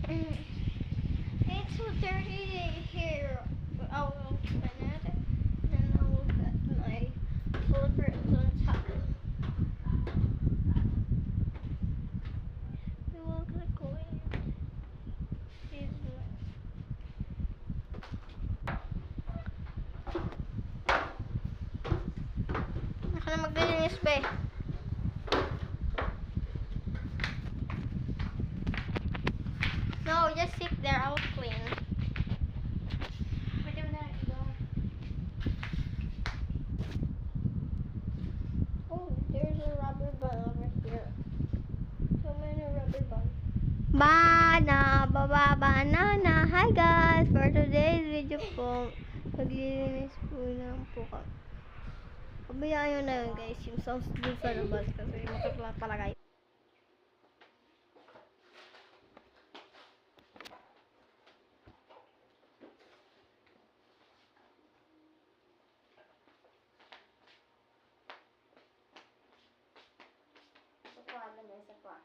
It's 2:30 here. I'll open it. And I'll get my slippers on top. We will click away. Ako na maglilinis ba eh. No, just sit there. I'll clean. Pwede mo na ito. Oh, there's a rubber band over here. So many rubber bands. Banana. Hi guys! For today's video po, maglilinis po lang po kami. Pabayaan nyo na yun guys, yung sounds dun sa labas kasi matutulak pala guys. The problem is a clock.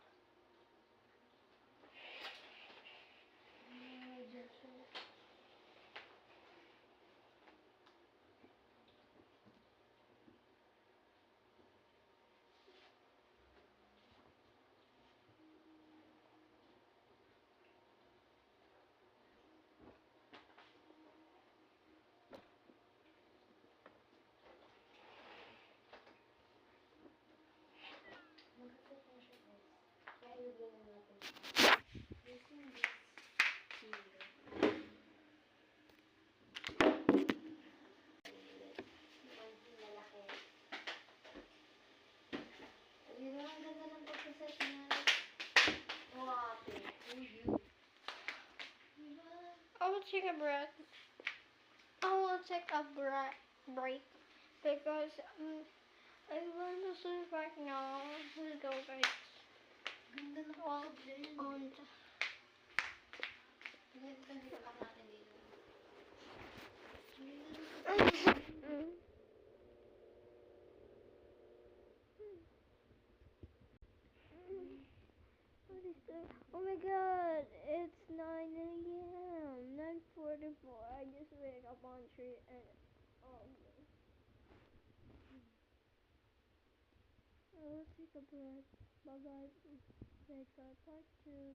I will take a breath. I will take a break because I want to sleep right now. Let's go, guys. Ganda na all on. What is that? Oh my god, it's 9 a.m. 9:44. I just wake up on 3 and I will take a breath. Bye bye. Next part 2.